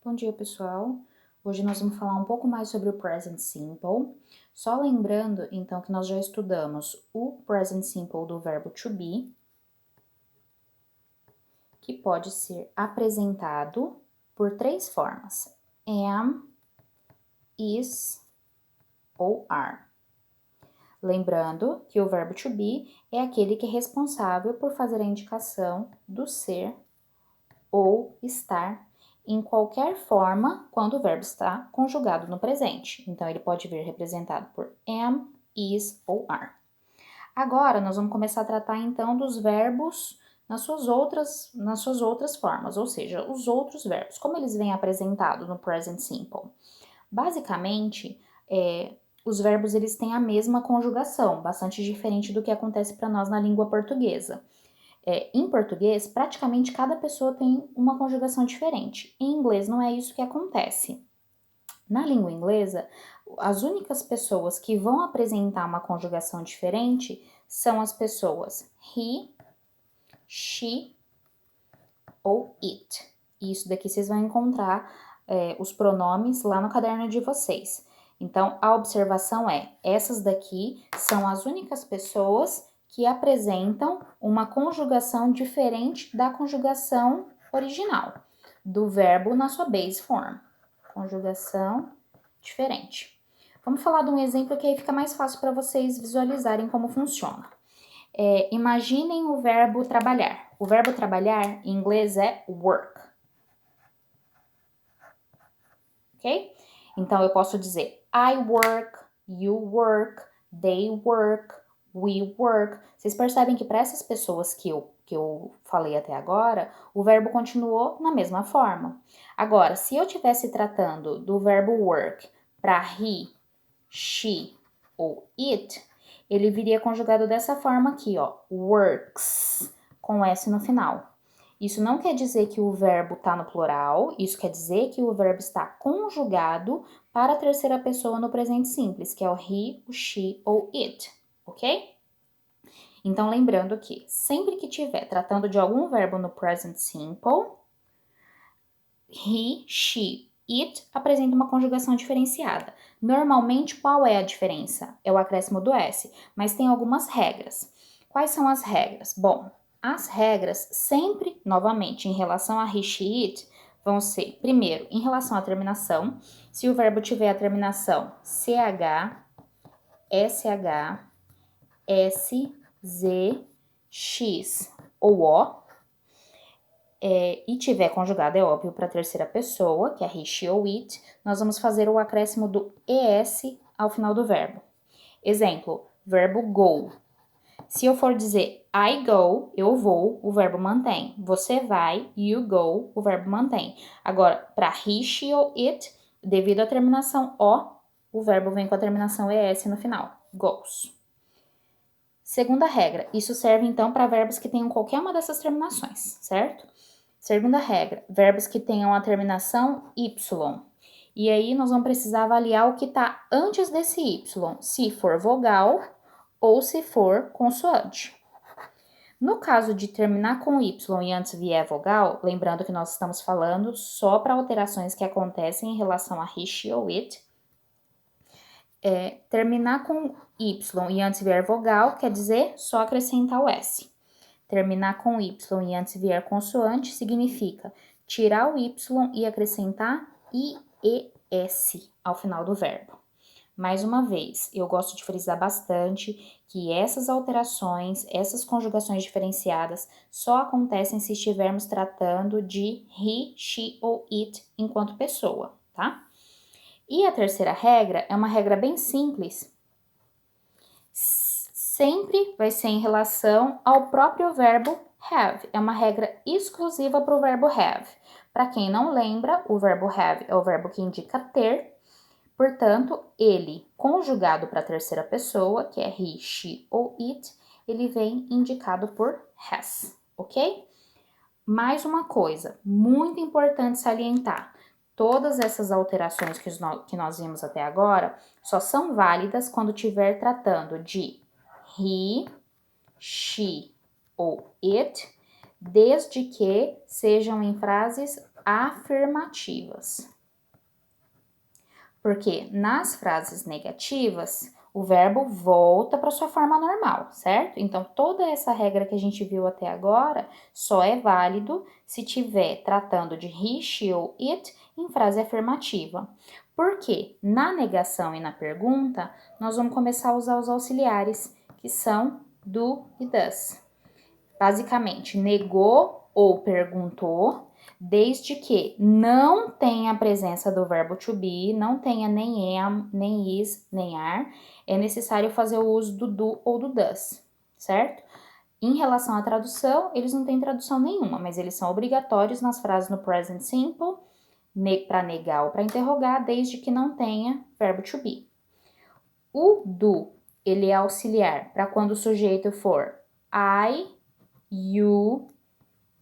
Bom dia, pessoal. Hoje nós vamos falar um pouco mais sobre o present simple. Só lembrando, então, que nós já estudamos o present simple do verbo to be, que pode ser apresentado por três formas: am, is ou are. Lembrando que o verbo to be é aquele que é responsável por fazer a indicação do ser ou estar em qualquer forma quando o verbo está conjugado no presente. Então, ele pode vir representado por am, is ou are. Agora, nós vamos começar a tratar, então, dos verbos nas suas outras formas, ou seja, os outros verbos, como eles vêm apresentados no present simple. Basicamente, os verbos eles têm a mesma conjugação, bastante diferente do que acontece para nós na língua portuguesa. Em português, praticamente cada pessoa tem uma conjugação diferente. Em inglês, não é isso que acontece. Na língua inglesa, as únicas pessoas que vão apresentar uma conjugação diferente são as pessoas he, she ou it. Isso daqui vocês vão encontrar os pronomes lá no caderno de vocês. Então, a observação é, essas daqui são as únicas pessoas que apresentam uma conjugação diferente da conjugação original, do verbo na sua base form. Conjugação diferente. Vamos falar de um exemplo que aí fica mais fácil para vocês visualizarem como funciona. Imaginem o verbo trabalhar. O verbo trabalhar em inglês é work. Ok? Então, eu posso dizer I work, you work, they work, we work. Vocês percebem que para essas pessoas que eu falei até agora, o verbo continuou na mesma forma. Agora, se eu estivesse tratando do verbo work para he, she ou it, ele viria conjugado dessa forma aqui, ó, works, com S no final. Isso não quer dizer que o verbo está no plural, isso quer dizer que o verbo está conjugado para a terceira pessoa no presente simples, que é o he, o she ou it, ok? Então, lembrando que sempre que estiver tratando de algum verbo no present simple, he, she, it apresenta uma conjugação diferenciada. Normalmente, qual é a diferença? É o acréscimo do S, mas tem algumas regras. Quais são as regras? Bom, as regras sempre, novamente, em relação a he, she, it, vão ser, primeiro, em relação à terminação. Se o verbo tiver a terminação CH, SH, S, Z, X ou O, e tiver conjugado, é óbvio, para a terceira pessoa, que é he, she ou it, nós vamos fazer o acréscimo do ES ao final do verbo. Exemplo, verbo go. Se eu for dizer I go, eu vou, o verbo mantém. Você vai, you go, o verbo mantém. Agora, para he, she ou it, devido à terminação O verbo vem com a terminação ES no final. Goes. Segunda regra, isso serve então para verbos que tenham qualquer uma dessas terminações, certo? Segunda regra, verbos que tenham a terminação Y. E aí nós vamos precisar avaliar o que está antes desse Y, se for vogal ou se for consoante. No caso de terminar com Y e antes vier vogal, lembrando que nós estamos falando só para alterações que acontecem em relação a he, she ou it, terminar com Y e antes vier vogal quer dizer só acrescentar o S. Terminar com Y e antes vier consoante significa tirar o Y e acrescentar IES ao final do verbo. Mais uma vez, eu gosto de frisar bastante que essas alterações, essas conjugações diferenciadas só acontecem se estivermos tratando de he, she ou it enquanto pessoa, tá? E a terceira regra é uma regra bem simples. Sempre vai ser em relação ao próprio verbo have. É uma regra exclusiva para o verbo have. Para quem não lembra, o verbo have é o verbo que indica ter. Portanto, ele, conjugado para a terceira pessoa, que é he, she ou it, ele vem indicado por has, ok? Mais uma coisa, muito importante salientar. Todas essas alterações que nós vimos até agora só são válidas quando estiver tratando de he, she ou it, desde que sejam em frases afirmativas. Porque nas frases negativas, o verbo volta para sua forma normal, certo? Então, toda essa regra que a gente viu até agora só é válido se tiver tratando de he, she ou it em frase afirmativa. Porque na negação e na pergunta, nós vamos começar a usar os auxiliares, que são do e does. Basicamente, negou ou perguntou, desde que não tenha a presença do verbo to be, não tenha nem am, nem is, nem are, é necessário fazer o uso do do ou do does, certo? Em relação à tradução, eles não têm tradução nenhuma, mas eles são obrigatórios nas frases no present simple, para negar ou para interrogar, desde que não tenha verbo to be. O do, ele é auxiliar para quando o sujeito for I, you,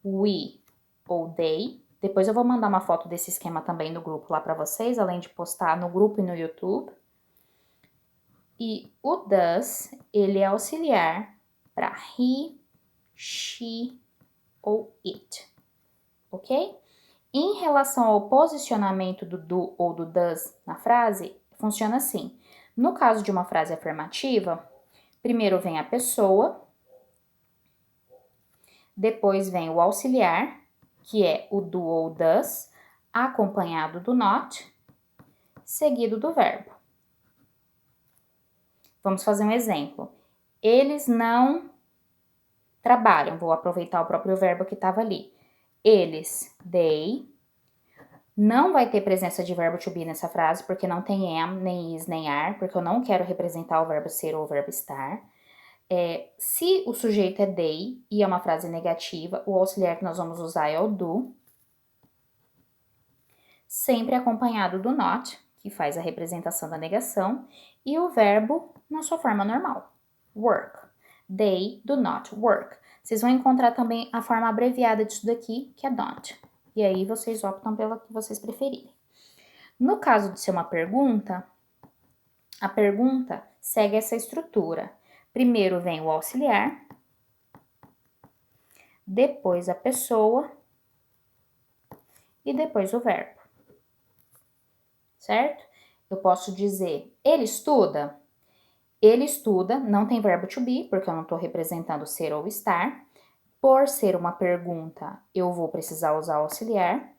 we ou they. Depois eu vou mandar uma foto desse esquema também no grupo lá para vocês, além de postar no grupo e no YouTube. E o does, ele é auxiliar para he, she ou it, ok? Em relação ao posicionamento do do ou do does na frase, funciona assim. No caso de uma frase afirmativa, primeiro vem a pessoa, depois vem o auxiliar, que é o do ou does, acompanhado do not, seguido do verbo. Vamos fazer um exemplo. Eles não trabalham. Vou aproveitar o próprio verbo que estava ali. Eles, they. Não vai ter presença de verbo to be nessa frase, porque não tem am, nem is, nem are, porque eu não quero representar o verbo ser ou o verbo estar. Se o sujeito é they e é uma frase negativa, o auxiliar que nós vamos usar é o do, sempre acompanhado do not, que faz a representação da negação, e o verbo na sua forma normal, work. They do not work. Vocês vão encontrar também a forma abreviada disso daqui, que é don't. E aí vocês optam pela que vocês preferirem. No caso de ser uma pergunta, a pergunta segue essa estrutura. Primeiro vem o auxiliar, depois a pessoa e depois o verbo. Certo? Eu posso dizer, ele estuda? Ele estuda, não tem verbo to be, porque eu não estou representando ser ou estar. Por ser uma pergunta, eu vou precisar usar o auxiliar.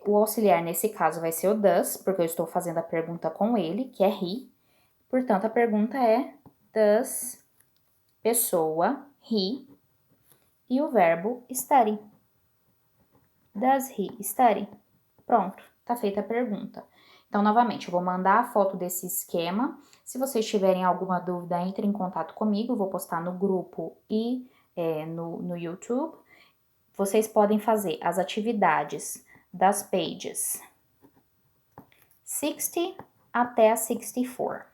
O auxiliar, nesse caso, vai ser o does, porque eu estou fazendo a pergunta com ele, que é he. Portanto, a pergunta é does, pessoa, he, e o verbo study. Does he study? Pronto, tá feita a pergunta. Então, novamente, eu vou mandar a foto desse esquema. Se vocês tiverem alguma dúvida, entre em contato comigo. Eu vou postar no grupo e no YouTube. Vocês podem fazer as atividades das pages 60 até a 64,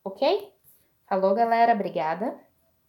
ok? Falou, galera? Obrigada!